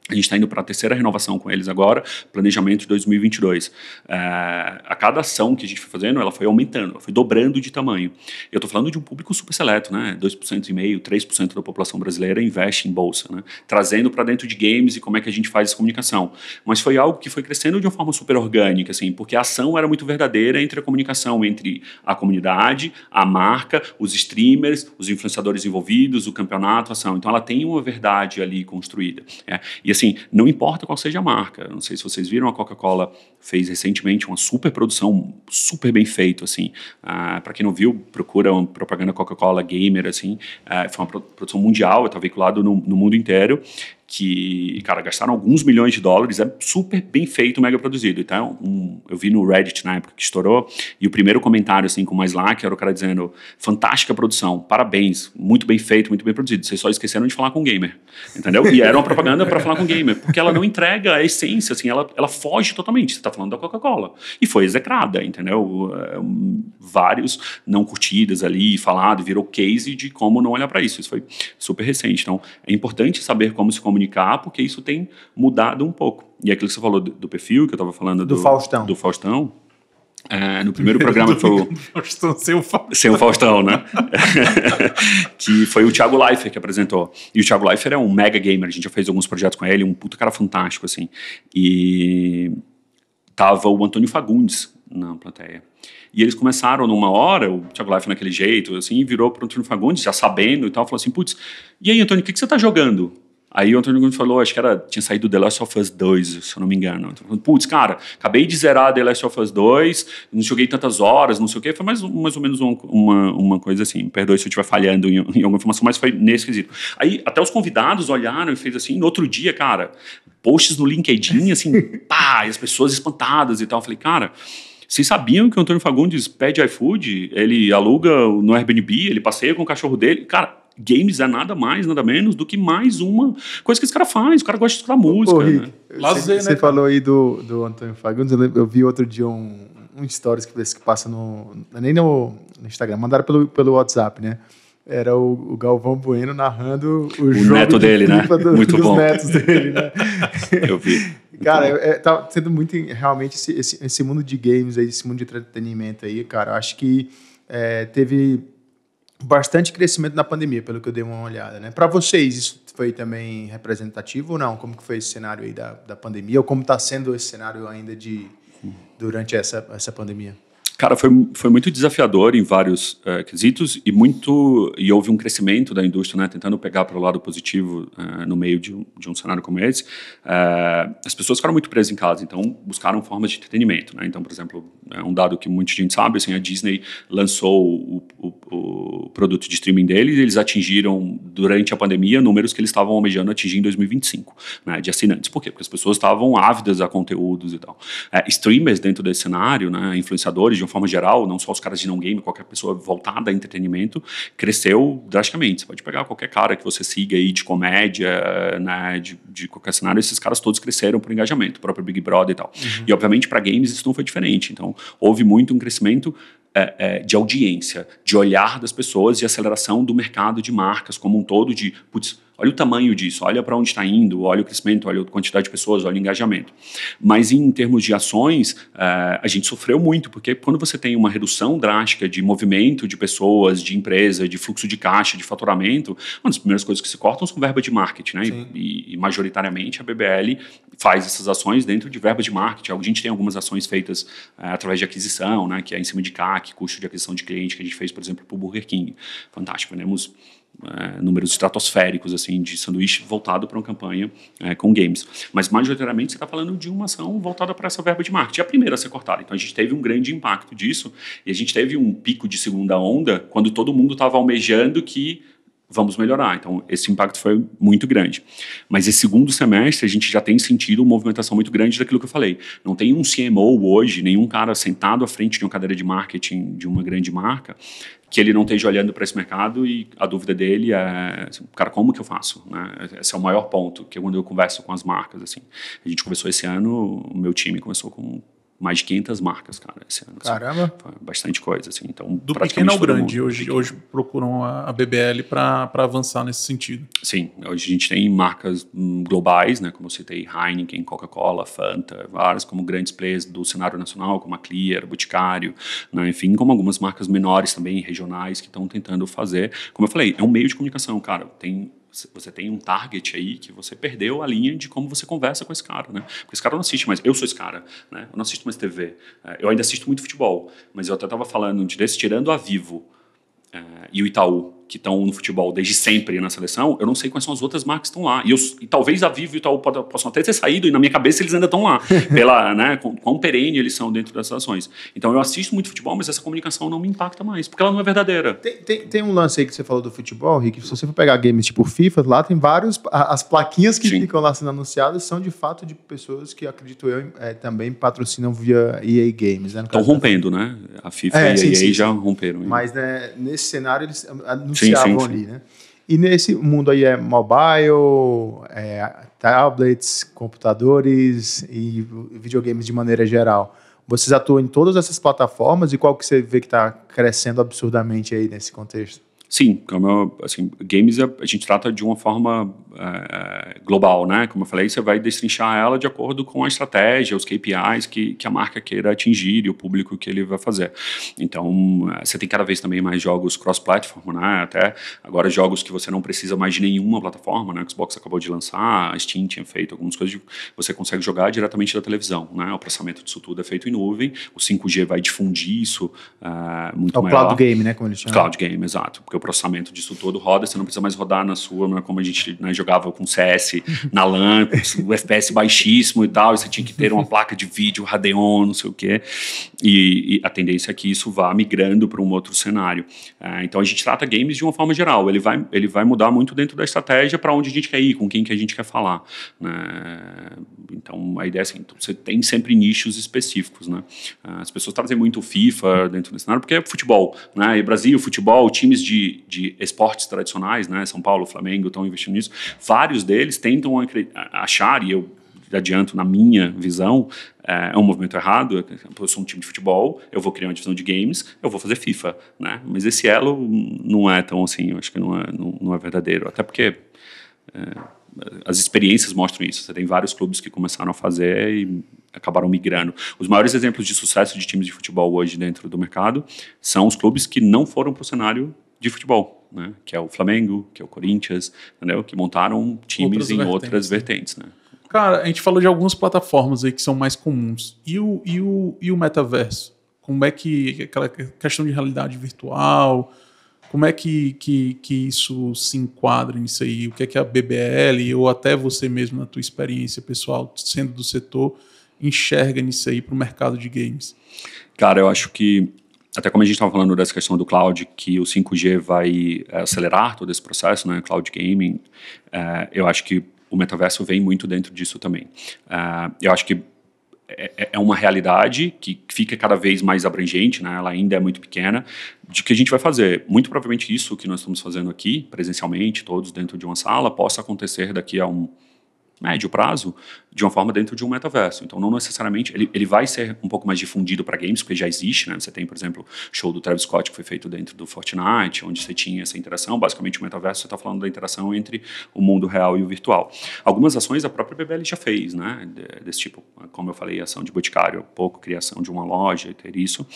A gente está indo para a terceira renovação com eles agora, planejamento de 2022. A cada ação que a gente foi fazendo, ela foi aumentando, ela foi dobrando de tamanho. Eu estou falando de um público super seleto, né? 2,5%, 3% da população brasileira investe em bolsa, né? Trazendo para dentro de games e como é que a gente faz essa comunicação. Mas foi algo que foi crescendo de uma forma super orgânica, assim, porque a ação era muito verdadeira entre a comunicação entre a comunidade, a marca, os streamers, os influenciadores envolvidos, o campeonato, a ação. Então ela tem uma verdade ali construída. E E assim, não importa qual seja a marca, não sei se vocês viram, a Coca-Cola fez recentemente uma super produção, super bem feito, assim. Para quem não viu, procura uma propaganda Coca-Cola Gamer, assim. Foi uma produção mundial, está veiculado no mundo inteiro, que, cara, gastaram alguns milhões de dólares, é super bem feito, mega produzido. Então, eu vi no Reddit na época que estourou, e o primeiro comentário, assim, com mais like, era o cara dizendo, fantástica produção, parabéns, muito bem feito, muito bem produzido, vocês só esqueceram de falar com o gamer, entendeu? E era uma propaganda para falar com o gamer, porque ela não entrega a essência, assim, ela foge totalmente, você tá falando da Coca-Cola, e foi execrada, entendeu? Vários não curtidas ali, falado, virou case de como não olhar para isso foi super recente. Então, é importante saber como se comunicar, porque isso tem mudado um pouco. E aquilo que você falou do perfil, que eu estava falando do Faustão, no primeiro programa que foi o Faustão, sem o Faustão, né? Que foi o Thiago Leifert que apresentou. E o Thiago Leifert é um mega gamer, a gente já fez alguns projetos com ele, um puto cara fantástico, assim. E tava o Antônio Fagundes na plateia. E eles começaram numa hora, o Thiago Leifert naquele jeito, assim, virou pro Antônio Fagundes, já sabendo e tal, falou assim, putz, e aí, Antônio, o que você tá jogando? Aí o Antônio Fagundes falou, acho que tinha saído The Last of Us 2, se eu não me engano. Então, putz, cara, acabei de zerar The Last of Us 2, não joguei tantas horas, não sei o quê, foi mais ou menos uma coisa assim, perdoe se eu estiver falhando em alguma informação, mas foi nesse quesito. Aí até os convidados olharam e fez assim, no outro dia, cara, posts no LinkedIn, assim, pá, e as pessoas espantadas e tal. Eu falei, cara, vocês sabiam que o Antônio Fagundes pede iFood, ele aluga no Airbnb, ele passeia com o cachorro dele? Cara, games é nada mais, nada menos do que mais uma coisa que esse cara faz. O cara gosta de escutar música. Pô, Rick, né? Você falou aí do Antônio Fagundes. Eu vi outro dia um stories que passa nem no Instagram, mandaram pelo WhatsApp, né? Era o Galvão Bueno narrando o jogo neto dele, né? Muito dos bom. netos dele, né? Eu vi. Cara, tá sendo muito, realmente, esse mundo de games aí, esse mundo de entretenimento aí, cara, eu acho que teve bastante crescimento na pandemia, pelo que eu dei uma olhada, né? Para vocês, isso foi também representativo ou não? Como que foi esse cenário aí da pandemia? Ou como está sendo esse cenário ainda durante essa pandemia? Cara, foi muito desafiador em vários quesitos e houve um crescimento da indústria, né, tentando pegar para o lado positivo no meio de um cenário como esse. As pessoas ficaram muito presas em casa, então buscaram formas de entretenimento, né? Então, por exemplo, um dado que muita gente sabe, assim, a Disney lançou o produto de streaming deles e eles atingiram, durante a pandemia, números que eles estavam almejando atingir em 2025, né, de assinantes. Por quê? Porque as pessoas estavam ávidas a conteúdos e tal. Streamers dentro desse cenário, né, influenciadores, de uma forma geral, não só os caras de não game, qualquer pessoa voltada a entretenimento, cresceu drasticamente. Você pode pegar qualquer cara que você siga aí de comédia, né, de qualquer cenário, esses caras todos cresceram por engajamento, o próprio Big Brother e tal. Uhum. E, obviamente, para games isso não foi diferente. Então, houve muito um crescimento de audiência, de olhar das pessoas, de aceleração do mercado de marcas como um todo, de, putz, olha o tamanho disso, olha para onde está indo, olha o crescimento, olha a quantidade de pessoas, olha o engajamento. Mas em termos de ações, a gente sofreu muito, porque quando você tem uma redução drástica de movimento de pessoas, de empresa, de fluxo de caixa, de faturamento, uma das primeiras coisas que se cortam são verba de marketing, né? E majoritariamente a BBL faz essas ações dentro de verba de marketing. A gente tem algumas ações feitas através de aquisição, né? Que é em cima de CAC, custo de aquisição de cliente, que a gente fez, por exemplo, para o Burger King. Fantástico, vendemos números estratosféricos assim, de sanduíche voltado para uma campanha com games. Mas, majoritariamente, você está falando de uma ação voltada para essa verba de marketing. A primeira a ser cortada. Então, a gente teve um grande impacto disso e a gente teve um pico de segunda onda quando todo mundo estava almejando que vamos melhorar. Então, esse impacto foi muito grande. Mas esse segundo semestre, a gente já tem sentido uma movimentação muito grande daquilo que eu falei. Não tem um CMO hoje, nenhum cara sentado à frente de uma cadeira de marketing de uma grande marca, que ele não esteja olhando para esse mercado e a dúvida dele é, assim, cara, como que eu faço? Né? Esse é o maior ponto, que é quando eu converso com as marcas. Assim. A gente começou esse ano, o meu time começou com mais de 500 marcas, cara, esse ano. Caramba! Assim, bastante coisa, assim. Então, do pequeno ao grande, hoje procuram a BBL para avançar nesse sentido. Sim, hoje a gente tem marcas globais, né, como eu citei, Heineken, Coca-Cola, Fanta, várias como grandes players do cenário nacional, como a Clear, Boticário, né, enfim, como algumas marcas menores também, regionais, que estão tentando fazer. Como eu falei, é um meio de comunicação, cara, você tem um target aí que você perdeu a linha de como você conversa com esse cara, né? Porque esse cara não assiste mais, eu sou esse cara, né? Eu não assisto mais TV, eu ainda assisto muito futebol, mas eu até estava falando tirando a Vivo e o Itaú, que estão no futebol desde sempre na seleção, eu não sei quais são as outras marcas que estão lá. E talvez a Vivo e o Itaú possam até ter saído, e na minha cabeça eles ainda estão lá, né, quão perene eles são dentro das ações. Então eu assisto muito futebol, mas essa comunicação não me impacta mais, porque ela não é verdadeira. Tem um lance aí que você falou do futebol, Rick, se você for pegar games tipo FIFA, lá tem vários, as plaquinhas que ficam lá sendo anunciadas são de fato de pessoas que, acredito eu, também patrocinam via EA Games. Né, estão rompendo, né? A FIFA e a EA já romperam. Mas né, nesse cenário eles anunciavam ali, né? E nesse mundo aí mobile, tablets, computadores e videogames de maneira geral. Vocês atuam em todas essas plataformas e qual que você vê que está crescendo absurdamente aí nesse contexto? Sim, assim, games a gente trata de uma forma global, né? Como eu falei, você vai destrinchar ela de acordo com a estratégia, os KPIs que a marca queira atingir e o público que ele vai fazer. Então, você tem cada vez também mais jogos cross-platform, né? Até agora jogos que você não precisa mais de nenhuma plataforma, né? O Xbox acabou de lançar, a Steam tinha feito algumas coisas, você consegue jogar diretamente da televisão, né? O processamento disso tudo é feito em nuvem, o 5G vai difundir isso muito maior. É o cloud game, né? Como eles chamam. Cloud game, exato, porque o processamento disso todo roda, você não precisa mais rodar na sua, não é como a gente, né, jogava com CS na LAN, o FPS baixíssimo e tal, e você tinha que ter uma placa de vídeo Radeon, não sei o quê, e a tendência é que isso vá migrando para um outro cenário. Então a gente trata games de uma forma geral, ele vai mudar muito dentro da estratégia para onde a gente quer ir, com quem que a gente quer falar, né? Então a ideia é assim, então, você tem sempre nichos específicos, né? As pessoas trazem muito FIFA dentro desse cenário, porque é futebol, né? E Brasil, futebol, times de esportes tradicionais, né? São Paulo, Flamengo estão investindo nisso. Vários deles tentam achar, e eu adianto na minha visão, é um movimento errado. Eu sou um time de futebol, eu vou criar uma divisão de games, eu vou fazer FIFA, né? Mas esse elo não é tão assim, eu acho que não é verdadeiro. Até porque as experiências mostram isso. Você tem vários clubes que começaram a fazer e acabaram migrando. Os maiores exemplos de sucesso de times de futebol hoje dentro do mercado são os clubes que não foram para o cenário de futebol, né? Que é o Flamengo, que é o Corinthians, entendeu? Que montaram times outras vertentes, né? Cara, a gente falou de algumas plataformas aí que são mais comuns. E o metaverso? Como é que aquela questão de realidade virtual, como é que isso se enquadra nisso aí? O que é que a BBL, ou até você mesmo na tua experiência pessoal, sendo do setor, enxerga nisso aí para o mercado de games? Cara, eu acho que, até como a gente estava falando dessa questão do cloud, que o 5G vai acelerar todo esse processo, né, cloud gaming, eu acho que o metaverso vem muito dentro disso também. Eu acho que é uma realidade que fica cada vez mais abrangente, né? Ela ainda é muito pequena, de que a gente vai fazer. Muito provavelmente isso que nós estamos fazendo aqui, presencialmente, todos dentro de uma sala, possa acontecer daqui a um médio prazo, de uma forma dentro de um metaverso. Então, não necessariamente, ele vai ser um pouco mais difundido para games, porque já existe, né? Você tem, por exemplo, o show do Travis Scott, que foi feito dentro do Fortnite, onde você tinha essa interação. Basicamente, o metaverso, você está falando da interação entre o mundo real e o virtual. Algumas ações a própria BBL já fez, né? Desse tipo, como eu falei, ação de boticário, pouco criação de uma loja, ter isso.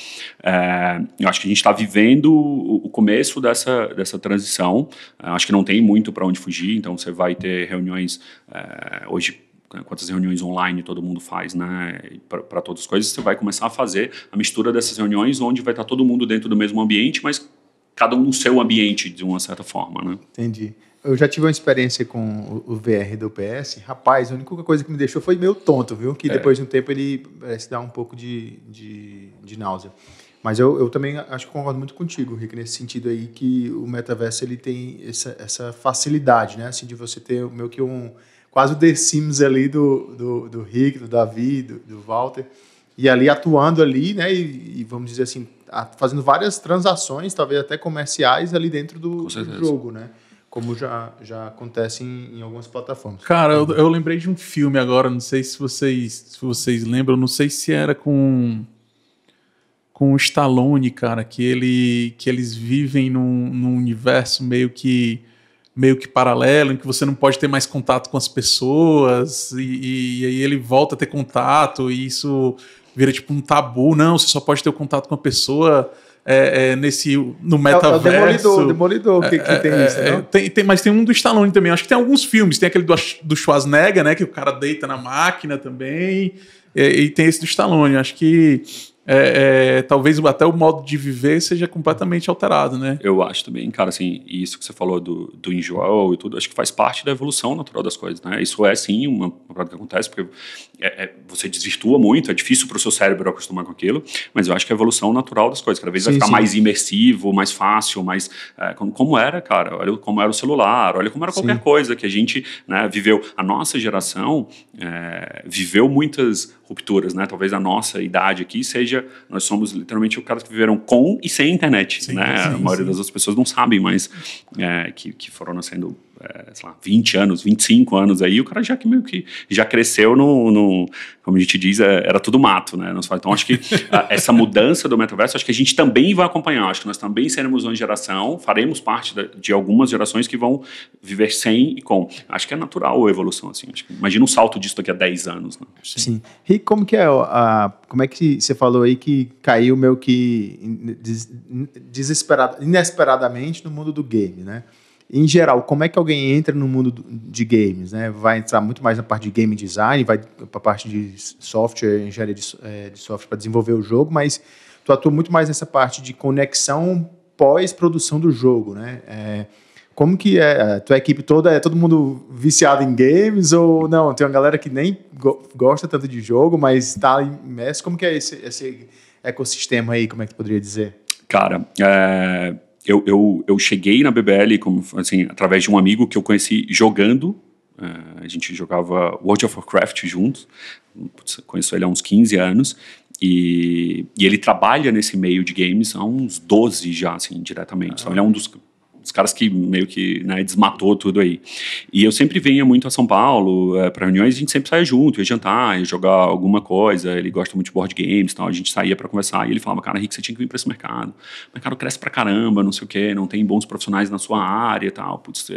Eu acho que a gente está vivendo o começo dessa transição. Acho que não tem muito para onde fugir, então você vai ter reuniões hoje, quantas reuniões online todo mundo faz, né, para todas as coisas, você vai começar a fazer a mistura dessas reuniões onde vai estar todo mundo dentro do mesmo ambiente, mas cada um no seu ambiente, de uma certa forma, né? Entendi. Eu já tive uma experiência com o VR do PS. Rapaz, a única coisa que me deixou foi meio tonto, viu? Que depois de um tempo ele parece dar um pouco de náusea. Mas eu também acho que concordo muito contigo, Rick, nesse sentido aí, que o metaverso ele tem essa facilidade, né? Assim, de você ter meio que quase o The Sims ali do Rick, do Davi, do Walter, e ali atuando ali, né, e vamos dizer assim, fazendo várias transações, talvez até comerciais ali dentro do jogo, né, como já acontece em algumas plataformas. Cara, eu lembrei de um filme agora, não sei se vocês lembram, não sei se era com o Stallone, cara, que eles vivem num universo meio que paralelo, em que você não pode ter mais contato com as pessoas, e aí ele volta a ter contato, e isso vira tipo um tabu. Não, você só pode ter o contato com a pessoa no metaverso. É o Demolidor que tem isso, né? Mas tem um do Stallone também. Acho que tem alguns filmes. Tem aquele do Schwarzenegger, né? Que o cara deita na máquina também. E tem esse do Stallone. Acho que talvez até o modo de viver seja completamente alterado, né? Eu acho também, cara, assim, isso que você falou do enjoo e tudo, acho que faz parte da evolução natural das coisas, né? Isso é, sim, uma coisa que acontece, porque você desvirtua muito, é difícil para o seu cérebro acostumar com aquilo, mas eu acho que é a evolução natural das coisas, cada vez vai ficar mais imersivo, mais fácil, mais... como era, cara, olha como era o celular, olha como era qualquer coisa que a gente, né, viveu. A nossa geração viveu muitas rupturas, né? Talvez a nossa idade aqui seja... Nós somos literalmente os caras que viveram com e sem internet, né? A maioria das outras pessoas não sabem, mas que foram nascendo, sei lá, 20 anos, 25 anos aí, o cara já que meio que já cresceu no como a gente diz, era tudo mato, né? Então, acho que essa mudança do metaverso, acho que a gente também vai acompanhar. Acho que nós também seremos uma geração, faremos parte de algumas gerações que vão viver sem e com. Acho que é natural a evolução, assim. Imagina um salto disso daqui a 10 anos, né? Sim. E como que como é que você falou aí que caiu meio que inesperadamente no mundo do game, né? Em geral, como é que alguém entra no mundo de games, né? Vai entrar muito mais na parte de game design, vai para a parte de software, engenharia de software para desenvolver o jogo, mas tu atua muito mais nessa parte de conexão pós-produção do jogo, né? Como que é? A tua equipe toda é todo mundo viciado em games ou não? Tem uma galera que nem gosta tanto de jogo, mas está imerso. Como que é esse ecossistema aí? Como é que tu poderia dizer? Cara, eu cheguei na BBL assim, através de um amigo que eu conheci jogando. A gente jogava World of Warcraft juntos. Conheço ele há uns 15 anos. E ele trabalha nesse meio de games há uns 12 já, assim, diretamente. Então, ele é um dos caras que meio que, né, desmatou tudo aí. E eu sempre vinha muito a São Paulo, para reuniões, a gente sempre saía junto, ia jantar, ia jogar alguma coisa. Ele gosta muito de board games, então a gente saía para conversar. E ele falava, cara, Rick, você tinha que vir para esse mercado. O mercado cresce pra caramba, não sei o quê, não tem bons profissionais na sua área e tal. Putz,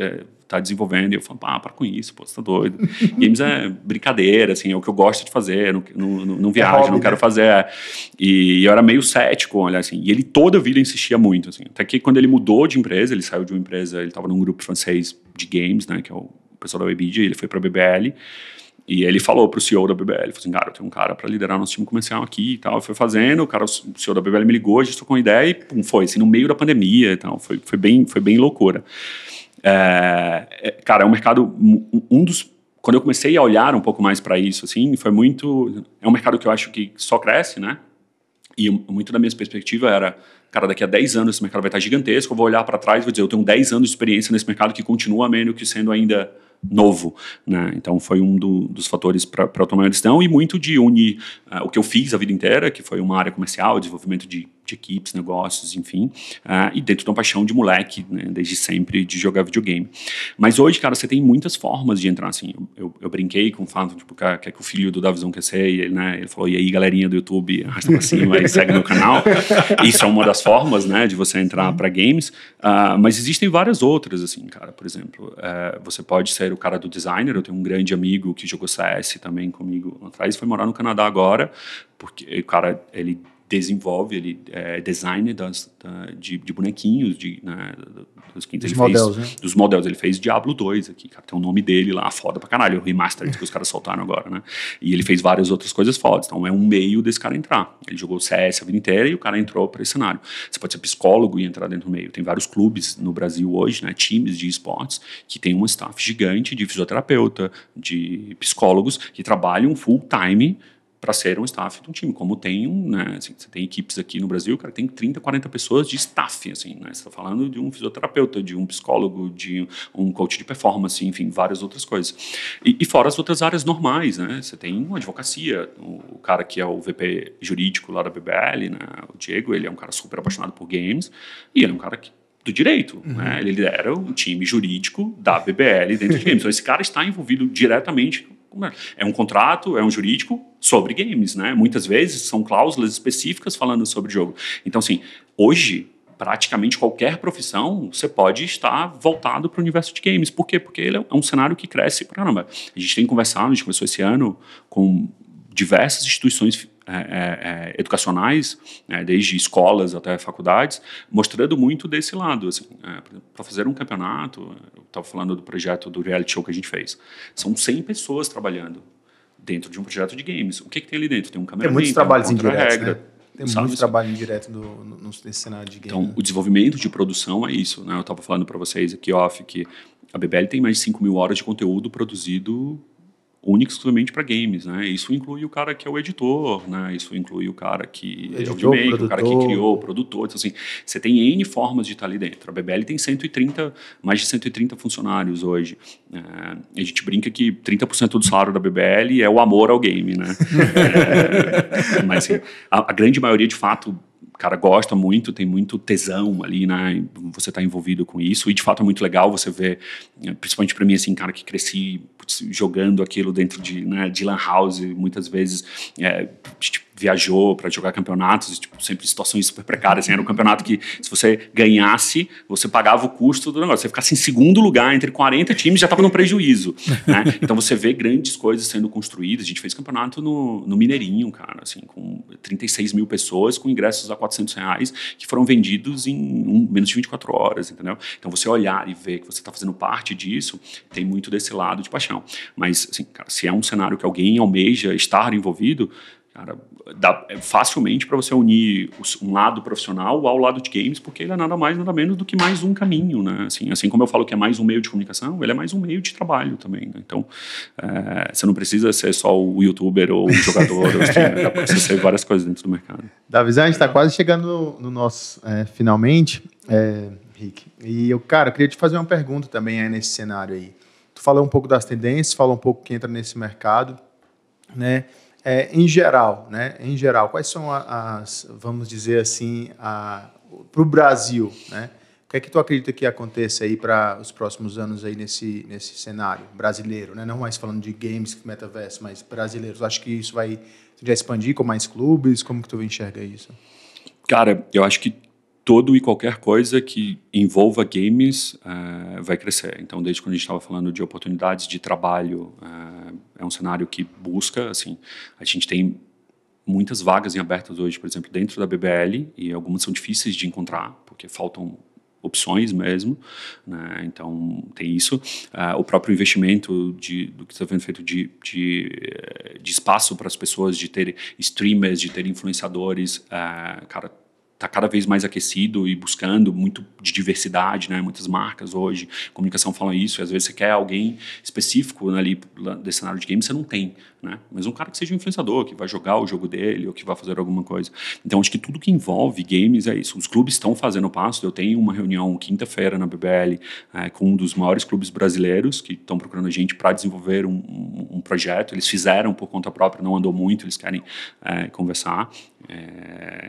tá desenvolvendo. E eu falo, para com isso, pô, você tá doido. Games é brincadeira, assim, é o que eu gosto de fazer, não viajo, hobby, não quero fazer. E eu era meio cético, olha, assim. E ele toda a vida insistia muito, assim. Até que quando ele mudou de empresa, ele saiu de uma empresa, ele estava num grupo francês de games, né, que é o pessoal da Webedia, ele foi para a BBL. E ele falou pro CEO da BBL, falou assim, cara, eu tenho um cara para liderar nosso time comercial aqui e tal. Foi fazendo, o CEO da BBL me ligou, a gente trocou uma ideia e pum, foi, assim, no meio da pandemia e tal. Foi bem loucura. Cara, é um mercado, quando eu comecei a olhar um pouco mais para isso, assim, é um mercado que eu acho que só cresce, né? E muito da minha perspectiva era, cara, daqui a 10 anos esse mercado vai estar gigantesco, eu vou olhar para trás e vou dizer, eu tenho 10 anos de experiência nesse mercado que continua meio que sendo ainda novo, né? Então foi um dos fatores para eu tomar uma decisão e muito de unir o que eu fiz a vida inteira, que foi uma área comercial, desenvolvimento de equipes, negócios, enfim, e dentro de uma paixão de moleque, né, desde sempre, de jogar videogame. Mas hoje, cara, você tem muitas formas de entrar, assim, eu brinquei com o fato, tipo, que o filho do Davizão quer ser, e ele falou, e aí, galerinha do YouTube, arrasta pra cima e segue meu canal. Isso é uma das formas, né, de você entrar para games, mas existem várias outras, assim, cara, por exemplo, você pode ser o cara do designer, eu tenho um grande amigo que jogou CS também comigo lá atrás, foi morar no Canadá agora, porque o cara, ele desenvolve, ele é designer de bonequinhos, né, dos modelos, né? Dos modelos. Ele fez Diablo 2 aqui, cara, tem o nome dele lá, foda pra caralho, o remaster que os caras soltaram agora, né? E ele fez várias outras coisas fodas, então é um meio desse cara entrar. Ele jogou CS a vida inteira e o cara entrou para esse cenário. Você pode ser psicólogo e entrar dentro do meio. Tem vários clubes no Brasil hoje, né, times de esportes, que tem um staff gigante de fisioterapeuta, de psicólogos, que trabalham full time para ser um staff de um time, como tem né, assim, você tem equipes aqui no Brasil, cara, tem 30, 40 pessoas de staff, assim, né, você está falando de um fisioterapeuta, de um psicólogo, de um coach de performance, enfim, várias outras coisas. E fora as outras áreas normais, né, você tem uma advocacia, o cara que é o VP jurídico lá da BBL, né, o Diego, ele é um cara super apaixonado por games, e ele é um cara do direito, né, ele lidera o time jurídico da BBL dentro de games, então esse cara está envolvido diretamente. É um contrato, é um jurídico sobre games, né? Muitas vezes são cláusulas específicas falando sobre jogo. Então, assim, hoje, praticamente qualquer profissão, você pode estar voltado para o universo de games. Por quê? Porque ele é um cenário que cresce pra caramba. A gente tem conversado, a gente começou esse ano com diversas instituições educacionais, né, desde escolas até faculdades, mostrando muito desse lado. Assim, para fazer um campeonato, eu estava falando do projeto do reality show que a gente fez. São 100 pessoas trabalhando dentro de um projeto de games. O que tem ali dentro? Tem um cameraman, muitos trabalhos indiretos, né? Tem muito trabalho indireto nesse cenário de game. Então, o desenvolvimento de produção é isso, né? Eu estava falando para vocês aqui off que a BBL tem mais de 5 mil horas de conteúdo produzido único exclusivamente para games, né? Isso inclui o cara que é o editor, né? Isso inclui o cara que é o videomaker, o cara que criou, o produtor. Então, assim, você tem N formas de estar ali dentro. A BBL tem mais de 130 funcionários hoje. A gente brinca que 30% do salário da BBL é o amor ao game, né? Mas, assim, a grande maioria, de fato, o cara gosta muito, tem muito tesão ali, né? Você tá envolvido com isso. E, de fato, é muito legal você ver, principalmente para mim, assim, cara que cresci jogando aquilo dentro de lan house, muitas vezes viajou para jogar campeonatos, tipo, sempre em situações super precárias. Assim, era um campeonato que, se você ganhasse, você pagava o custo do negócio. Você ficasse em segundo lugar entre 40 times, já estava no prejuízo. Né? Então, você vê grandes coisas sendo construídas. A gente fez campeonato no Mineirinho, cara, assim, com 36 mil pessoas, com ingressos a R$400, que foram vendidos em menos de 24 horas, entendeu? Então, você olhar e ver que você está fazendo parte disso, tem muito desse lado de paixão. Mas, assim, cara, se é um cenário que alguém almeja estar envolvido, cara, dá facilmente para você unir um lado profissional ao lado de games, porque ele é nada mais, nada menos do que mais um caminho, né? Assim como eu falo que é mais um meio de comunicação, ele é mais um meio de trabalho também, né? Então, você não precisa ser só o youtuber ou o jogador, ou streamer, dá para você ser várias coisas dentro do mercado. Davizão, a gente está quase chegando no nosso finalmente, Rick. E eu queria te fazer uma pergunta também aí nesse cenário aí. Tu falou um pouco das tendências, falou um pouco que entra nesse mercado, né? Em geral, quais são vamos dizer assim, para o Brasil, né? O que é que tu acredita que aconteça aí para os próximos anos aí nesse cenário brasileiro, né? Não mais falando de games, metaverso, mas brasileiros. Acho que isso vai já expandir com mais clubes? Como que tu enxerga isso? Cara, eu acho que todo e qualquer coisa que envolva games vai crescer. Então, desde quando a gente estava falando de oportunidades de trabalho, é um cenário que busca, assim, a gente tem muitas vagas em abertas hoje, por exemplo, dentro da BBL, e algumas são difíceis de encontrar, porque faltam opções mesmo, né? Então tem isso. O próprio investimento do que está sendo feito de espaço para as pessoas, de ter streamers, de ter influenciadores, cara, está cada vez mais aquecido e buscando muito de diversidade, né? Muitas marcas hoje, comunicação fala isso, e às vezes você quer alguém específico ali desse cenário de games, você não tem, né? Mas um cara que seja um influenciador, que vai jogar o jogo dele ou que vai fazer alguma coisa. Então, acho que tudo que envolve games é isso. Os clubes estão fazendo o passo. Eu tenho uma reunião quinta-feira na BBL com um dos maiores clubes brasileiros que estão procurando a gente para desenvolver um projeto. Eles fizeram por conta própria, não andou muito, eles querem conversar.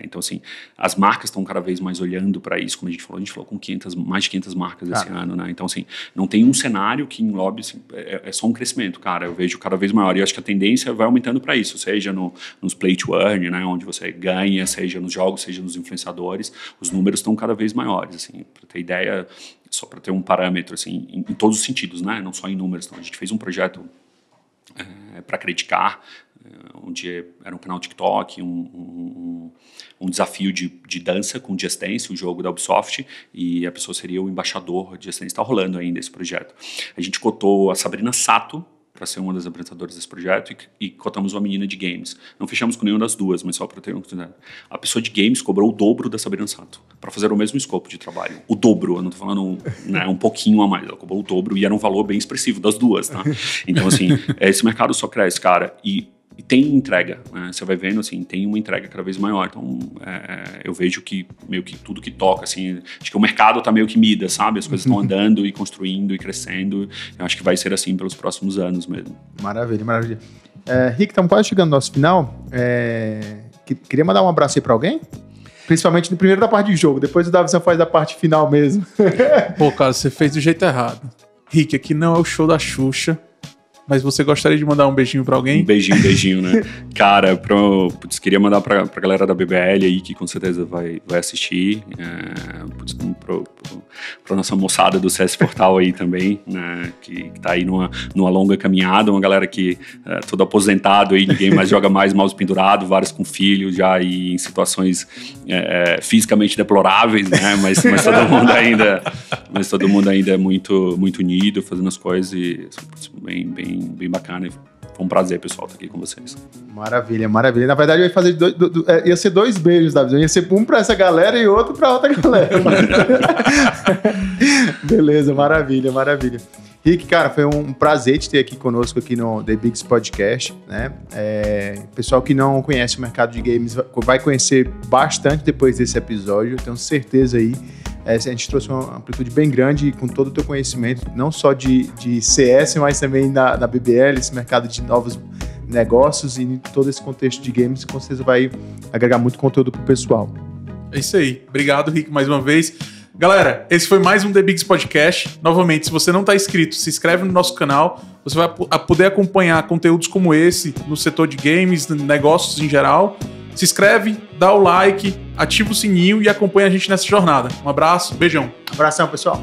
Então, assim, as marcas estão cada vez mais olhando para isso, como a gente falou com mais de 500 marcas esse ano, né? Então, assim, não tem um cenário que englobe, assim, é só um crescimento, cara. Eu vejo cada vez maior, e acho que a tendência vai aumentando para isso, seja nos play to earn, né, onde você ganha, seja nos jogos, seja nos influenciadores, os números estão cada vez maiores, assim, para ter ideia, só para ter um parâmetro, assim, em todos os sentidos, né, não só em números. Então, a gente fez um projeto para criticar, onde era um canal TikTok, um desafio de dança com Just Dance, o jogo da Ubisoft, e a pessoa seria o embaixador de Just Dance. Está rolando ainda esse projeto. A gente cotou a Sabrina Sato para ser uma das apresentadoras desse projeto e cotamos uma menina de games. Não fechamos com nenhuma das duas, mas só para ter uma oportunidade. A pessoa de games cobrou o dobro da Sabrina Sato para fazer o mesmo escopo de trabalho. O dobro, eu não estou falando um pouquinho a mais, ela cobrou o dobro e era um valor bem expressivo das duas, tá? Então, assim, esse mercado só cresce, cara, e tem entrega, né? Você vai vendo, assim, tem uma entrega cada vez maior. Então, eu vejo que meio que tudo que toca, assim, acho que o mercado tá meio que mida, sabe? As coisas estão andando e construindo e crescendo. Eu acho que vai ser assim pelos próximos anos mesmo. Maravilha, maravilha. Rick, estamos quase chegando no nosso final. Queria mandar um abraço aí para alguém? Principalmente no primeiro da parte de jogo, depois o Davison faz da parte final mesmo. Pô, cara, você fez do jeito errado. Rick, aqui não é o show da Xuxa, mas você gostaria de mandar um beijinho pra alguém? Um beijinho, né? Cara, queria mandar pra galera da BBL aí, que com certeza vai assistir. Pra nossa moçada do CS Portal aí também, né? Que tá aí numa longa caminhada. Uma galera que todo aposentado aí, ninguém mais joga mais mouse pendurado, vários com filhos já aí em situações fisicamente deploráveis, né? Mas todo mundo ainda é muito, muito unido, fazendo as coisas e bem bacana. Foi um prazer, pessoal, estar aqui com vocês. Maravilha, maravilha. Na verdade, eu ia fazer ia ser 2 beijos, Davi. Ia ser um para essa galera e outro para outra galera. Beleza, maravilha, maravilha. Rick, cara, foi um prazer te ter aqui conosco aqui no The Bigs Podcast, né? Pessoal que não conhece o mercado de games vai conhecer bastante depois desse episódio, tenho certeza aí. A gente trouxe uma amplitude bem grande com todo o teu conhecimento, não só de CS, mas também da BBL, esse mercado de novos negócios e todo esse contexto de games, com certeza vai agregar muito conteúdo pro pessoal. É isso aí. Obrigado, Rick, mais uma vez. Galera, esse foi mais um The Bigs Podcast. Novamente, se você não está inscrito, se inscreve no nosso canal. Você vai poder acompanhar conteúdos como esse no setor de games, negócios em geral. Se inscreve, dá o like, ativa o sininho e acompanha a gente nessa jornada. Um abraço, beijão. Abração, pessoal.